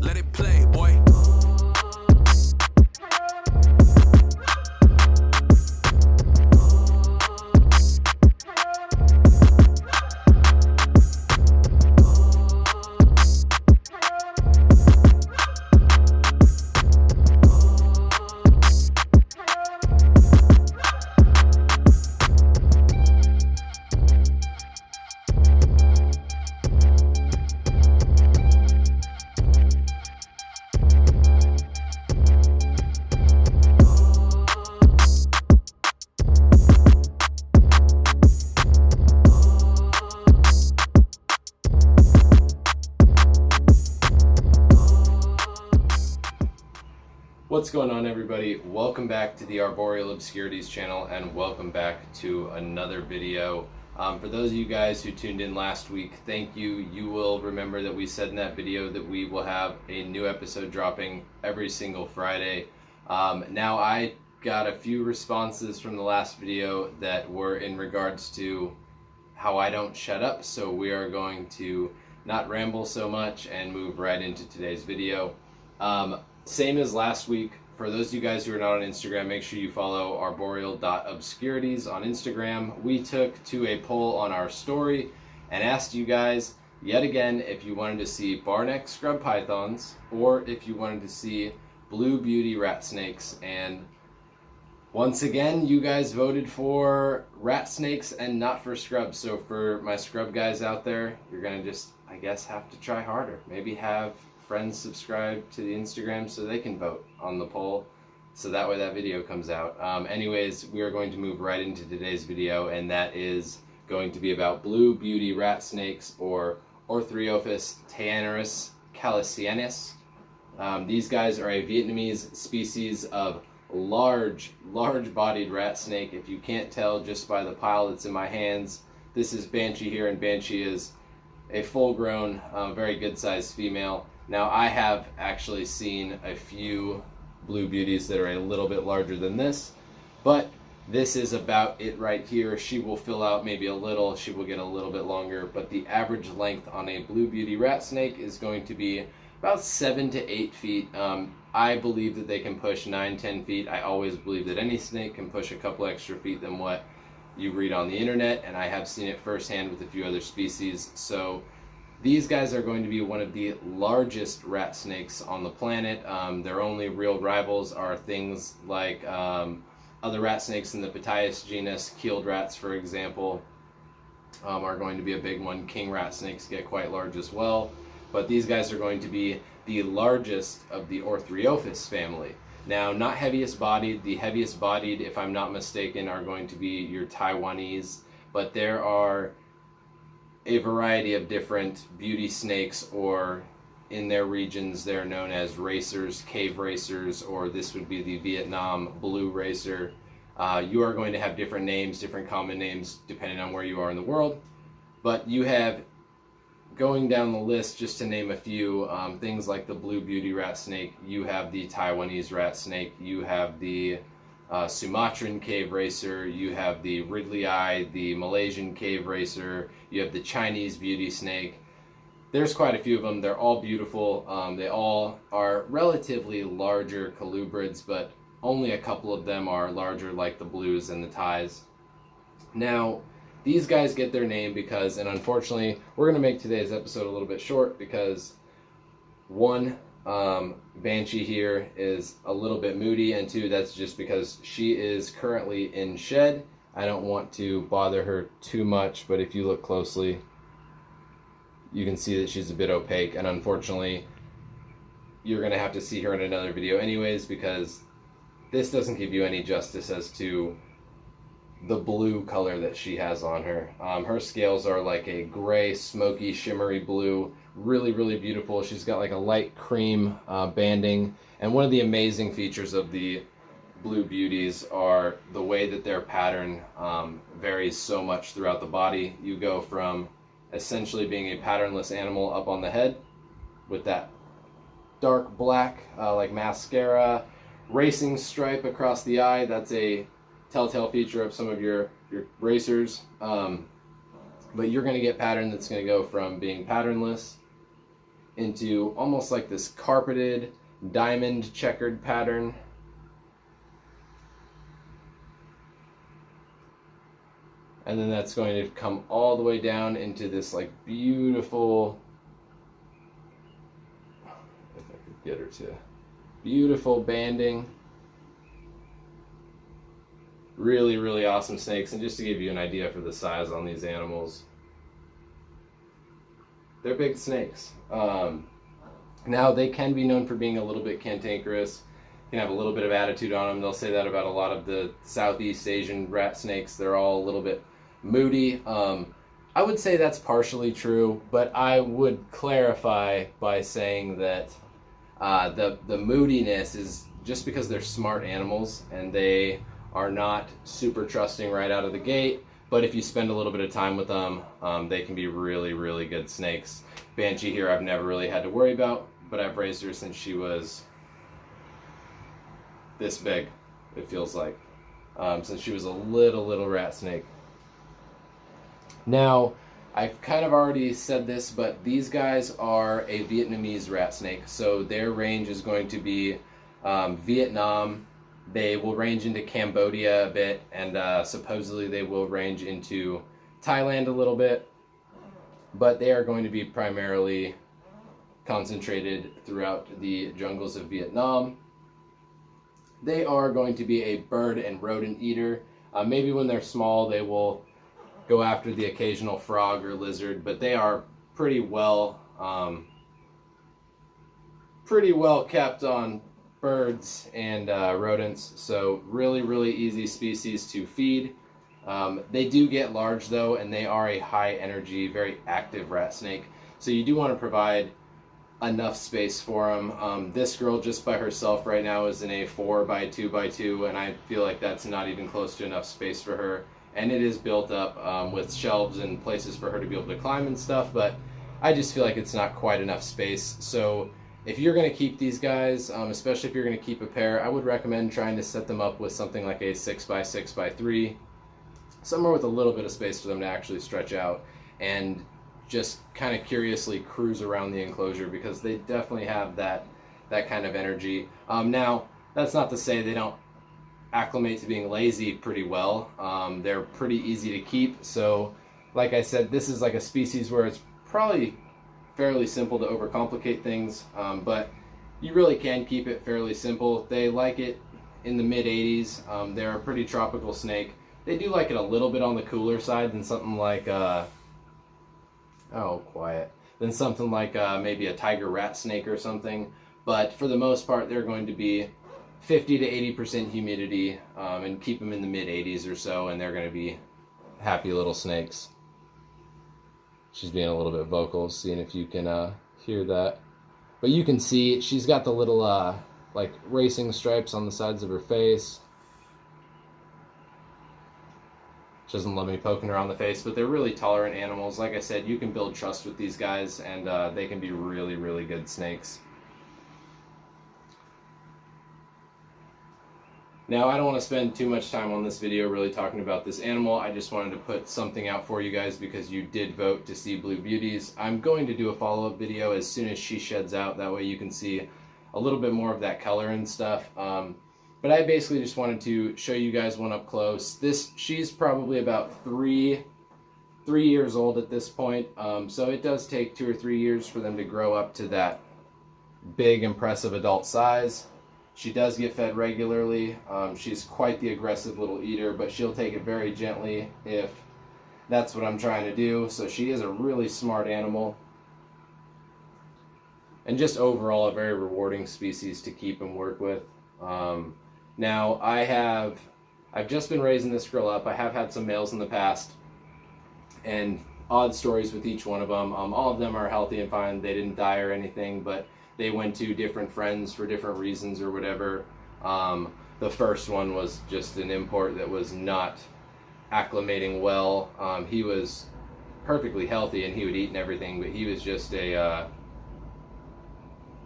let it play, boy. What's going on, everybody? Welcome back to the Arboreal Obscurities channel, and welcome back to another video. For those of you guys who tuned in last week, thank you. You will remember that we said in that video that we will have a new episode dropping every single Friday. Now I got a few responses from the last video that were in regards to how I don't shut up, so we are going to not ramble so much and move right into today's video. Same as last week, for those of you guys who are not on Instagram, make sure you follow arboreal.obscurities on Instagram. We took to a poll on our story and asked you guys yet again if you wanted to see bar-neck scrub pythons or if you wanted to see blue beauty rat snakes. And once again, you guys voted for rat snakes and not for scrubs. So for my scrub guys out there, you're gonna just, I guess, have to try harder. Maybe have friends subscribe to the Instagram so they can vote on the poll, so that way that video comes out. Anyways, we are going to move right into today's video, and that is going to be about blue beauty rat snakes, or Orthriophis teaneris caliciensis. These guys are a Vietnamese species of large-bodied rat snake. If you can't tell just by the pile that's in my hands, this is Banshee here, and Banshee is a full-grown, very good-sized female. Now, I have actually seen a few blue beauties that are a little bit larger than this, but this is about it right here. She will fill out maybe a little, she will get a little bit longer, but the average length on a blue beauty rat snake is going to be about 7 to 8 feet. I believe that they can push 9-10 feet. I always believe that any snake can push a couple extra feet than what you read on the internet, and I have seen it firsthand with a few other species. So these guys are going to be one of the largest rat snakes on the planet. Their only real rivals are things like other rat snakes in the Ptyas genus. Keeled rats, for example, are going to be a big one. King rat snakes get quite large as well. But these guys are going to be the largest of the Orthriophis family. Now, not heaviest bodied. The heaviest bodied, if I'm not mistaken, are going to be your Taiwanese. But there are a variety of different beauty snakes, or in their regions they're known as racers, cave racers, or this would be the Vietnam blue racer. You are going to have different names, different common names, depending on where you are in the world. But you have, going down the list, just to name a few, things like the blue beauty rat snake, you have the Taiwanese rat snake, you have the Sumatran cave racer, you have the Ridley Eye, the Malaysian cave racer, you have the Chinese beauty snake. There's quite a few of them. They're all beautiful. They all are relatively larger colubrids, but only a couple of them are larger, like the blues and the Thais. Now, these guys get their name because, and unfortunately, we're going to make today's episode a little bit short because, one, Banshee here is a little bit moody, and two, that's just because she is currently in shed. I don't want to bother her too much, but if you look closely, you can see that she's a bit opaque, and unfortunately, you're going to have to see her in another video anyways, because this doesn't give you any justice as to the blue color that she has on her. Her scales are like a gray, smoky, shimmery blue. Really, really beautiful. She's got like a light cream banding. And one of the amazing features of the blue beauties are the way that their pattern varies so much throughout the body. You go from essentially being a patternless animal up on the head with that dark black like mascara, racing stripe across the eye. That's a telltale feature of some of your racers. But you're going to get pattern that's going to go from being patternless into almost like this carpeted diamond checkered pattern. And then that's going to come all the way down into this like beautiful, if I could get her to, beautiful banding. Really, really awesome snakes. And just to give you an idea for the size on these animals, they're big snakes. Now they can be known for being a little bit cantankerous, can have a little bit of attitude on them. They'll say that about a lot of the Southeast Asian rat snakes. They're all a little bit moody. I would say that's partially true, but I would clarify by saying that the moodiness is just because they're smart animals and they are not super trusting right out of the gate. But if you spend a little bit of time with them, they can be really, really good snakes. Banshee here I've never really had to worry about, but I've raised her since she was this big, it feels like, since she was a little rat snake. Now, I've kind of already said this, but these guys are a Vietnamese rat snake, so their range is going to be Vietnam. They will range into Cambodia a bit, and supposedly they will range into Thailand a little bit, but they are going to be primarily concentrated throughout the jungles of Vietnam. They are going to be a bird and rodent eater. Maybe when they're small they will go after the occasional frog or lizard, but they are pretty well kept on birds and rodents, so really easy species to feed. They do get large though, and they are a high energy, very active rat snake, so you do want to provide enough space for them. This girl just by herself right now is in a 4x2x2, and I feel like that's not even close to enough space for her, and it is built up with shelves and places for her to be able to climb and stuff, but I just feel like it's not quite enough space. So if you're going to keep these guys, especially if you're going to keep a pair, I would recommend trying to set them up with something like a 6x6x3, somewhere with a little bit of space for them to actually stretch out and just kind of curiously cruise around the enclosure, because they definitely have that kind of energy. Now, that's not to say they don't acclimate to being lazy pretty well. They're pretty easy to keep, so like I said, this is like a species where it's probably fairly simple to overcomplicate things, but you really can keep it fairly simple. They like it in the mid 80s. They're a pretty tropical snake. They do like it a little bit on the cooler side than something like than something like maybe a tiger rat snake or something, but for the most part they're going to be 50 to 80% humidity, and keep them in the mid 80s or so, and they're going to be happy little snakes. She's being a little bit vocal, seeing if you can hear that. But you can see she's got the little like racing stripes on the sides of her face. She doesn't love me poking her on the face, but they're really tolerant animals. Like I said, you can build trust with these guys, and they can be really good snakes. Now, I don't want to spend too much time on this video really talking about this animal. I just wanted to put something out for you guys because you did vote to see Blue Beauties. I'm going to do a follow-up video as soon as she sheds out. That way you can see a little bit more of that color and stuff. But I basically just wanted to show you guys one up close. She's probably about three years old at this point. So it does take 2 or 3 years for them to grow up to that big, impressive adult size. She does get fed regularly. She's quite the aggressive little eater, but she'll take it very gently if that's what I'm trying to do. So she is a really smart animal, and just overall a very rewarding species to keep and work with. Now I've just been raising this girl up. I have had some males in the past, and odd stories with each one of them. All of them are healthy and fine. They didn't die or anything, but they went to different friends for different reasons or whatever. The first one was just an import that was not acclimating well. He was perfectly healthy and he would eat and everything, but he was just a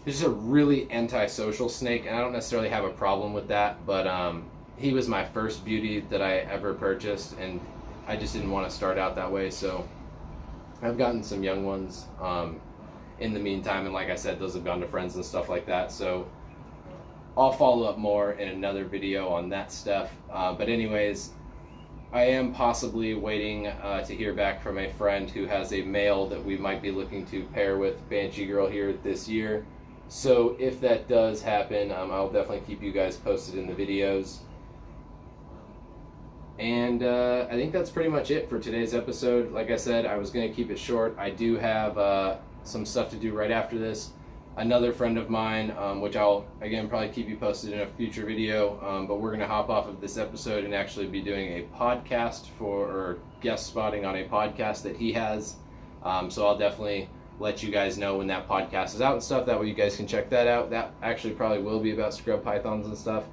really antisocial snake, and I don't necessarily have a problem with that, but he was my first beauty that I ever purchased, and I just didn't want to start out that way, so I've gotten some young ones. in the meantime. And like I said, those have gone to friends and stuff like that. So I'll follow up more in another video on that stuff. But anyways, I am possibly waiting to hear back from a friend who has a male that we might be looking to pair with Banshee Girl here this year. So if that does happen, I'll definitely keep you guys posted in the videos. And I think that's pretty much it for today's episode. Like I said, I was going to keep it short. I do have some stuff to do right after this. Another friend of mine, which I'll again probably keep you posted in a future video, but we're going to hop off of this episode and actually be doing a podcast or guest spotting on a podcast that he has. So I'll definitely let you guys know when that podcast is out and stuff. That way you guys can check that out. That actually probably will be about scrub pythons and stuff.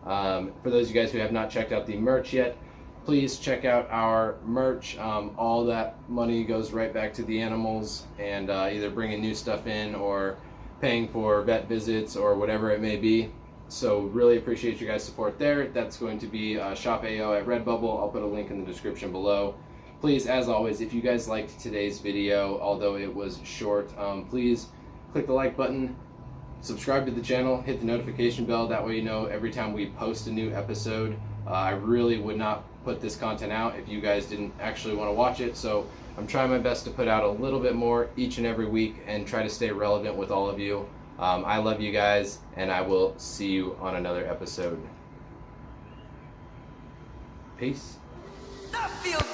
For those of you guys who have not checked out the merch yet, please check out our merch. All that money goes right back to the animals, and either bringing new stuff in or paying for vet visits or whatever it may be. So really appreciate you guys' support there. That's going to be Shop AO at Redbubble. I'll put a link in the description below. Please, as always, if you guys liked today's video, although it was short, please click the like button, subscribe to the channel, hit the notification bell. That way you know every time we post a new episode. I really would not put this content out if you guys didn't actually want to watch it. So I'm trying my best to put out a little bit more each and every week and try to stay relevant with all of you. I love you guys, and I will see you on another episode. Peace. That feels